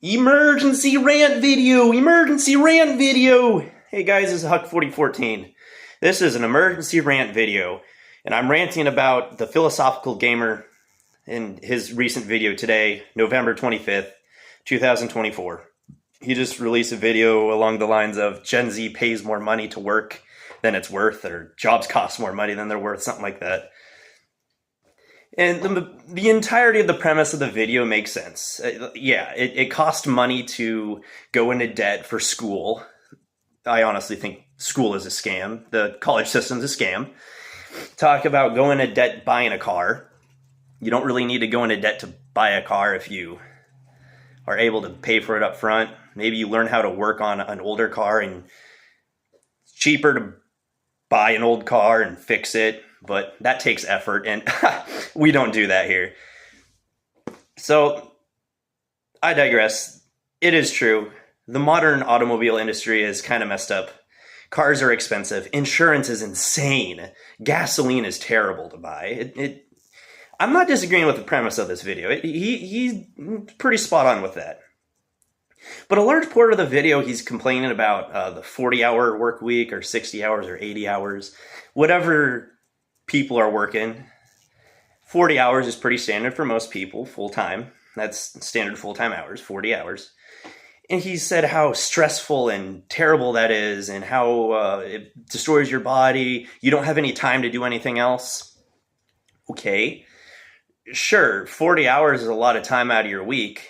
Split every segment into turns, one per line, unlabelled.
Emergency rant video! Emergency rant video! Hey guys, this is Huck4014. This is an emergency rant video, and I'm ranting about the Philosophical Gamer in his recent video today, November 25th, 2024. He just released a video along the lines of Gen Z pays more money to work than it's worth, or jobs cost more money than they're worth, something like that. And the entirety of the premise of the video makes sense. It cost money to go into debt for school. I honestly think school is a scam. The college system's a scam. Talk about going into debt buying a car. You don't really need to go into debt to buy a car if you are able to pay for it up front. Maybe you learn how to work on an older car, and it's cheaper to buy an old car and fix it, but that takes effort, and we don't do that here. So, I digress. It is true. The modern automobile industry is kind of messed up. Cars are expensive. Insurance is insane. Gasoline is terrible to buy. I'm not disagreeing with the premise of this video. He's pretty spot on with that. But a large part of the video, he's complaining about the 40-hour work week, or 60 hours, or 80 hours. Whatever people are working. 40 hours is pretty standard for most people, full-time. That's standard full-time hours, 40 hours. And he said how stressful and terrible that is, and how it destroys your body. You don't have any time to do anything else. Okay, sure, 40 hours is a lot of time out of your week.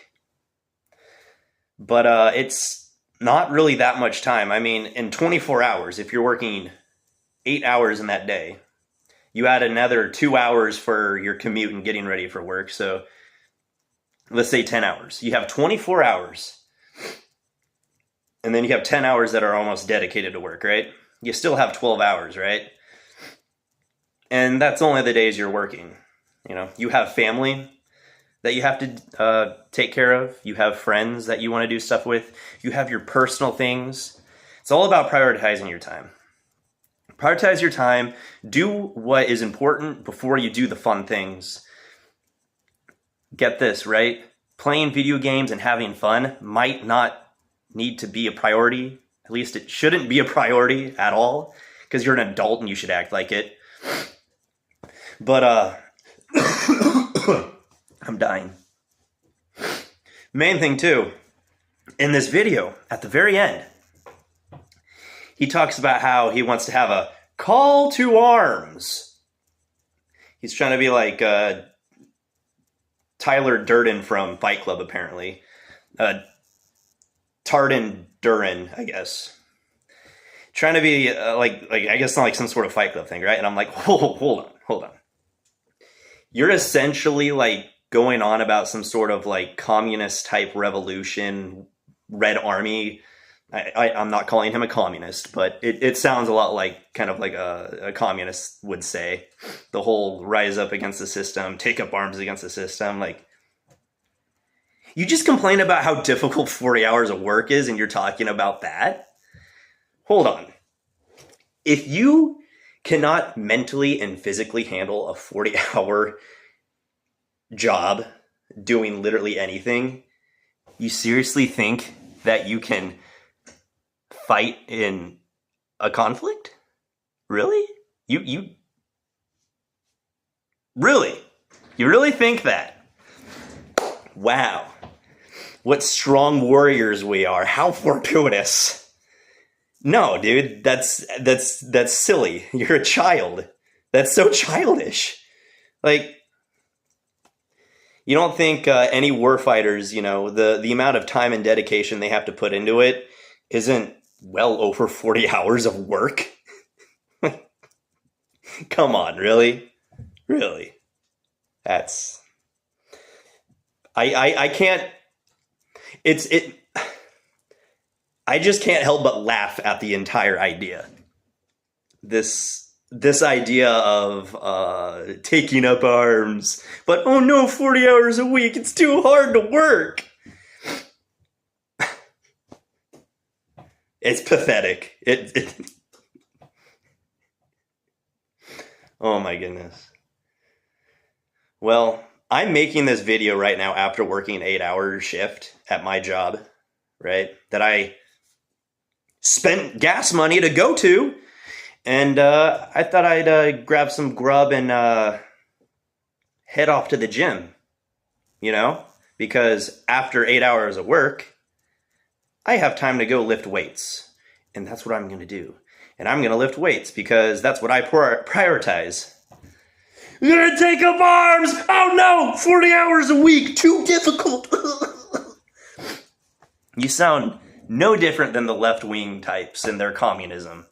But it's not really that much time. I mean, in 24 hours, if you're working 8 hours in that day, you add another 2 hours for your commute and getting ready for work. So let's say 10 hours. You have 24 hours. And then you have 10 hours that are almost dedicated to work, right? You still have 12 hours, right? And that's only the days you're working. You know, you have family that you have to take care of. You have friends that you want to do stuff with. You have your personal things. It's all about prioritizing your time. Prioritize your time. Do what is important before you do the fun things. Get this, right? Playing video games and having fun might not need to be a priority. At least it shouldn't be a priority at all, because you're an adult and you should act like it. But I'm dying. Main thing too, in this video, at the very end, he talks about how he wants to have a call to arms. He's trying to be like Tyler Durden from Fight Club, apparently. Tarden Durin, I guess. Trying to be like I guess not like some sort of Fight Club thing, right? And I'm like, hold on. You're essentially like going on about some sort of like communist type revolution, Red Army. I'm not calling him a communist, but it sounds a lot like kind of like a communist would say. The whole rise up against the system, take up arms against the system. Like, you just complain about how difficult 40 hours of work is, and you're talking about that? Hold on. If you cannot mentally and physically handle a 40-hour job doing literally anything, you seriously think that you can fight in a conflict? Really? You really think that? Wow. What strong warriors we are. How fortuitous. No, dude, that's silly. You're a child. That's so childish. Like, you don't think any warfighters, you know, the amount of time and dedication they have to put into it isn't well over 40 hours of work? Come on, really? Really? That's... I can't... I just can't help but laugh at the entire idea. This idea of taking up arms, but oh no, 40 hours a week, it's too hard to work. It's pathetic. Oh my goodness. Well, I'm making this video right now after working an 8-hour shift at my job, right? That I spent gas money to go to. And I thought I'd grab some grub and head off to the gym, because after 8 hours of work, I have time to go lift weights. And that's what I'm going to do. And I'm going to lift weights because that's what I prioritize. I'm going to take up arms! Oh no! 40 hours a week! Too difficult! You sound no different than the left-wing types in their communism.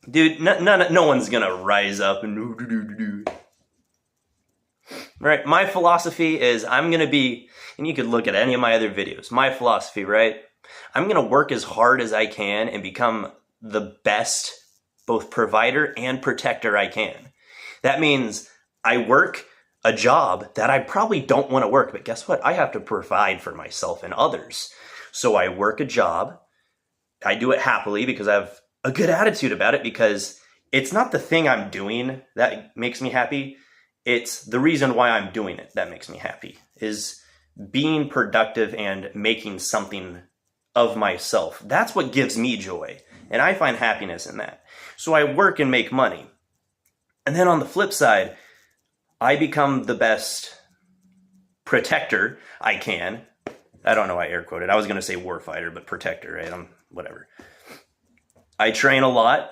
Dude, no one's going to rise up and... Right, my philosophy is I'm going to be... And you could look at any of my other videos. My philosophy, right? I'm going to work as hard as I can and become the best both provider and protector I can. That means I work a job that I probably don't want to work, but guess what? I have to provide for myself and others. So I work a job. I do it happily because I have a good attitude about it, because it's not the thing I'm doing that makes me happy. It's the reason why I'm doing it that makes me happy, is being productive and making something of myself. That's what gives me joy. And I find happiness in that. So I work and make money. And then on the flip side, I become the best protector I can. I don't know why I air quoted. I was going to say warfighter, but protector, right? Whatever. I train a lot.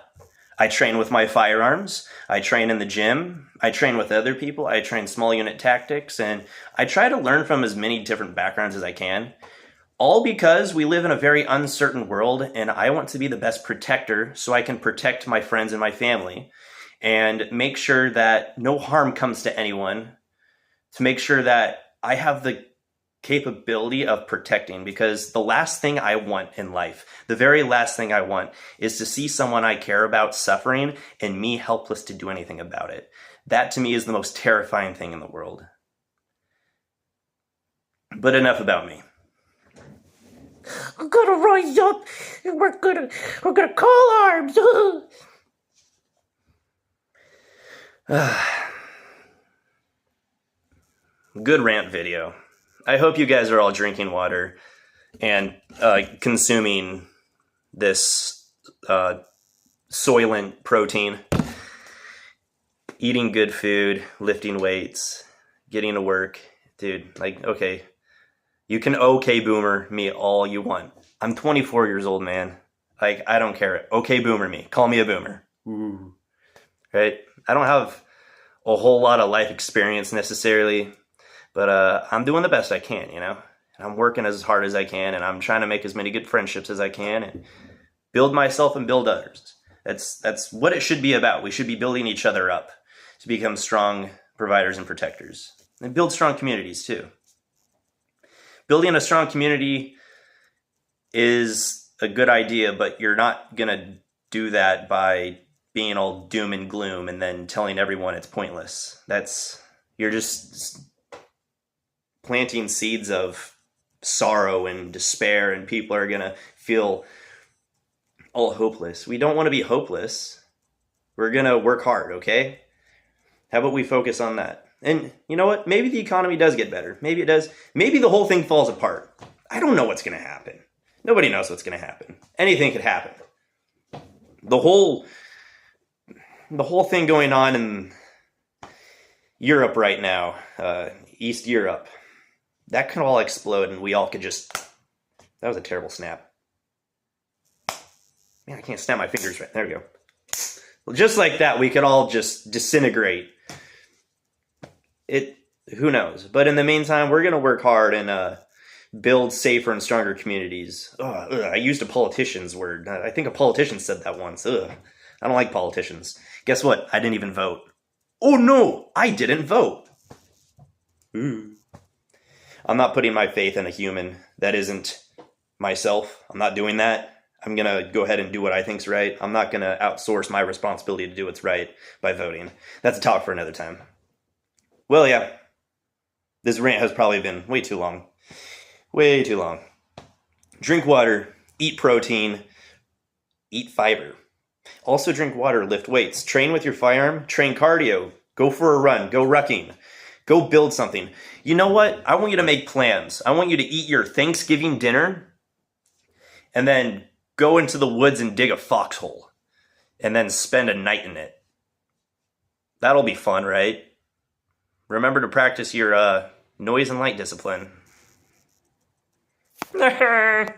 I train with my firearms. I train in the gym. I train with other people. I train small unit tactics. And I try to learn from as many different backgrounds as I can. All because we live in a very uncertain world, and I want to be the best protector so I can protect my friends and my family and make sure that no harm comes to anyone, to make sure that I have the capability of protecting, because the last thing I want in life, the very last thing I want, is to see someone I care about suffering and me helpless to do anything about it. That to me is the most terrifying thing in the world. But enough about me.
I'm gonna rise up and we're gonna call arms.
Good rant video. I hope you guys are all drinking water and consuming this soylent protein, eating good food, lifting weights, getting to work. Dude, okay, you can okay boomer me all you want. I'm 24 years old, man. I don't care. Okay boomer me. Call me a boomer. Ooh. Right? I don't have a whole lot of life experience necessarily, but I'm doing the best I can, And I'm working as hard as I can, and I'm trying to make as many good friendships as I can and build myself and build others. That's what it should be about. We should be building each other up to become strong providers and protectors, and build strong communities too. Building a strong community is a good idea, but you're not going to do that by being all doom and gloom and then telling everyone it's pointless. You're just planting seeds of sorrow and despair, and people are going to feel all hopeless. We don't want to be hopeless. We're going to work hard, okay? How about we focus on that? And you know what? Maybe the economy does get better. Maybe it does. Maybe the whole thing falls apart. I don't know what's going to happen. Nobody knows what's going to happen. Anything could happen. The whole thing going on in Europe right now, East Europe, that could all explode and we all could just... That was a terrible snap. Man, I can't snap my fingers right. There we go. Well, just like that, we could all just disintegrate. Who knows? But in the meantime, we're going to work hard and build safer and stronger communities. I used a politician's word. I think a politician said that once. I don't like politicians. Guess what? I didn't even vote. Oh no, I didn't vote. Ooh. I'm not putting my faith in a human that isn't myself. I'm not doing that. I'm going to go ahead and do what I think's right. I'm not going to outsource my responsibility to do what's right by voting. That's a talk for another time. Well, yeah. This rant has probably been way too long. Way too long. Drink water, eat protein, eat fiber. Also drink water, lift weights, train with your firearm, train cardio, go for a run, go rucking. Go build something. You know what? I want you to make plans. I want you to eat your Thanksgiving dinner and then go into the woods and dig a foxhole and then spend a night in it. That'll be fun, right? Remember to practice your noise and light discipline.